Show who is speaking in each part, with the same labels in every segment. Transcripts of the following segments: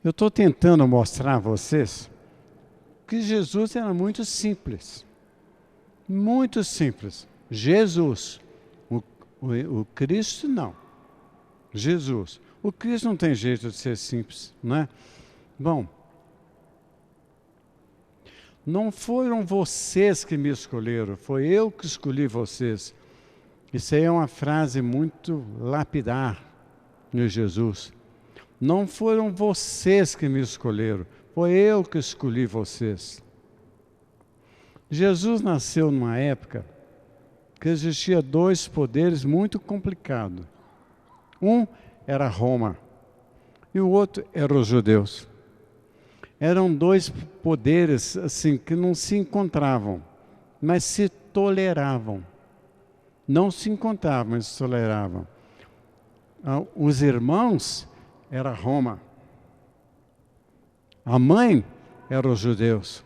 Speaker 1: Eu estou tentando mostrar a vocês que Jesus era muito simples. Muito simples. Jesus. O Cristo não. Jesus. O Cristo não tem jeito de ser simples, não é? Bom, não foram vocês que me escolheram, foi eu que escolhi vocês. Isso aí é uma frase muito lapidar de Jesus. Não foram vocês que me escolheram, foi eu que escolhi vocês. Jesus nasceu numa época que existia dois poderes muito complicados. Um era Roma e o outro era os judeus. Eram dois poderes assim que não se encontravam, mas se toleravam. Não se encontravam, mas se toleravam. Os irmãos era Roma. A mãe era os judeus,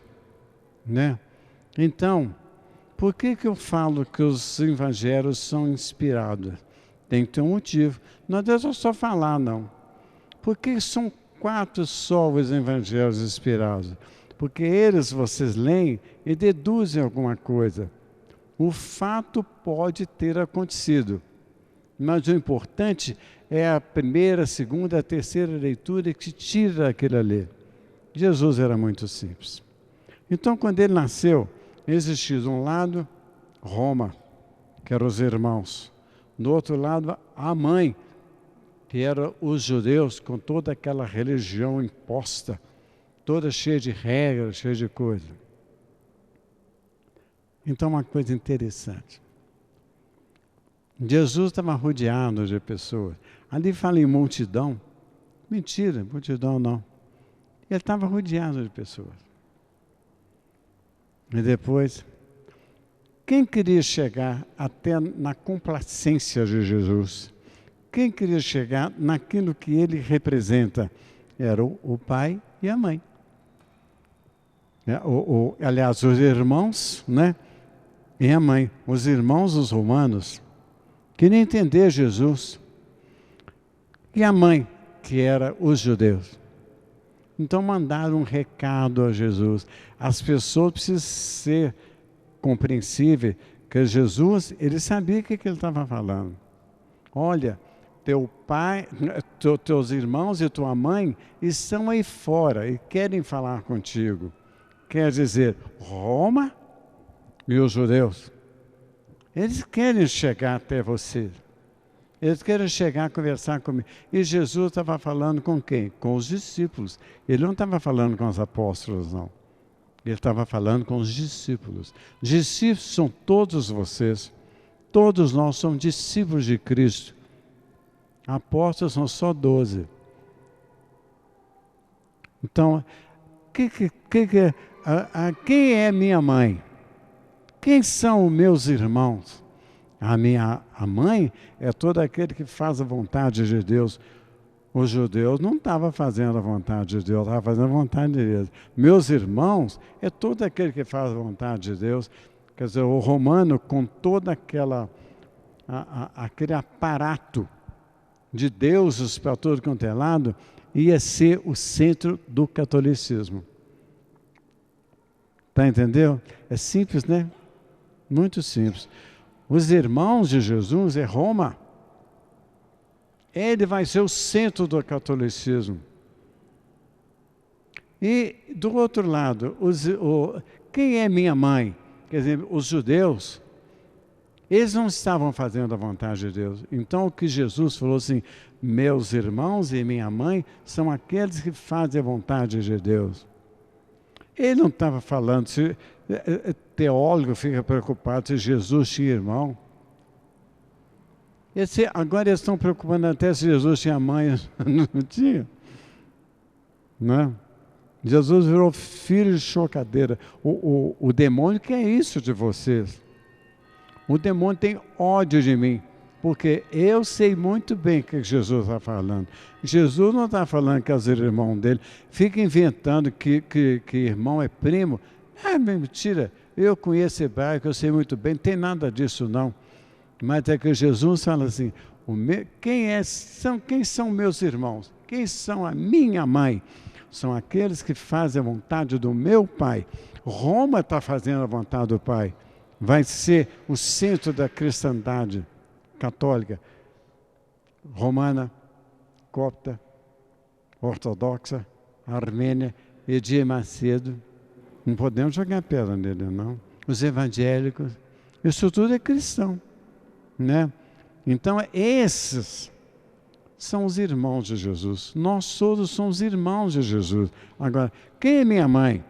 Speaker 1: né? Então, por que eu falo que os evangelhos são inspirados? Tem que ter um motivo. Não adianta só falar, não. Por que são 4 só os evangelhos inspirados? Porque eles, vocês leem e deduzem alguma coisa. O fato pode ter acontecido, mas o importante é a primeira, a segunda, a terceira leitura que tira aquilo ali. Jesus era muito simples. Então, quando ele nasceu, existia de um lado Roma, que eram os irmãos. Do outro lado, a mãe, que eram os judeus, com toda aquela religião imposta, toda cheia de regras, cheia de coisa. Então, uma coisa interessante. Jesus estava rodeado de pessoas. Ali fala em multidão. Mentira, multidão não. Ele estava rodeado de pessoas. E depois, quem queria chegar até na complacência de Jesus? Quem queria chegar naquilo que ele representa? Era o pai e a mãe. Aliás, os irmãos, né? E a mãe. Os irmãos, os romanos, queriam entender Jesus. E a mãe, que era os judeus. Então mandaram um recado a Jesus. As pessoas precisam ser compreensíveis que Jesus, ele sabia o que ele estava falando. Olha, teu pai, teus irmãos e tua mãe estão aí fora e querem falar contigo. Quer dizer, Roma e os judeus, eles querem chegar até você. Eles querem chegar a conversar comigo. E Jesus estava falando com quem? Com os discípulos. Ele não estava falando com os apóstolos, não. Ele estava falando com os discípulos. Discípulos são todos vocês. Todos nós somos discípulos de Cristo. Apóstolos são só 12. Então, quem é minha mãe? Quem são os meus irmãos? A mãe é todo aquele que faz a vontade de Deus. Os judeus não estavam fazendo a vontade de Deus, estavam fazendo a vontade de Deus. Meus irmãos é todo aquele que faz a vontade de Deus. Quer dizer, o romano, com toda aquele aparato de deuses para todo quanto é lado, ia ser o centro do catolicismo. Tá entendendo? É simples, né? Muito simples. Os irmãos de Jesus é Roma. Ele vai ser o centro do catolicismo. E do outro lado, quem é minha mãe? Quer dizer, os judeus, eles não estavam fazendo a vontade de Deus. Então o que Jesus falou assim, meus irmãos e minha mãe são aqueles que fazem a vontade de Deus. Ele não estava falando, teólogo fica preocupado se Jesus tinha irmão. Agora eles estão preocupando até se Jesus tinha mãe, não tinha. Não é? Jesus virou filho de chocadeira. O demônio quer isso de vocês. O demônio tem ódio de mim, porque eu sei muito bem o que Jesus está falando. Jesus não está falando que os irmãos dele ficam inventando que irmão é primo. É mentira, eu conheço hebraico, eu sei muito bem, não tem nada disso não. Mas é que Jesus fala assim, Quem são meus irmãos? Quem são a minha mãe? São aqueles que fazem a vontade do meu Pai. Roma está fazendo a vontade do Pai. Vai ser o centro da cristandade católica, romana, copta, ortodoxa, armênia, Edir Macedo. Não podemos jogar pedra nele, não. Os evangélicos, isso tudo é cristão, né? Então, esses são os irmãos de Jesus. Nós todos somos irmãos de Jesus. Agora, quem é minha mãe?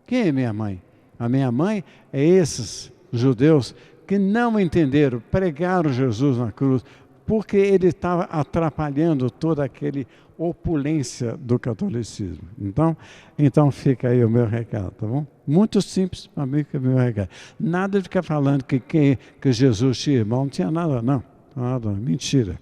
Speaker 1: Quem é minha mãe? A minha mãe é esses judeus que não entenderam, pregaram Jesus na cruz, porque ele estava atrapalhando toda aquela opulência do catolicismo. Então fica aí o meu recado, tá bom? Muito simples para mim que é o meu recado. Nada de ficar falando que Jesus tinha irmão, não tinha nada, não. Nada, mentira.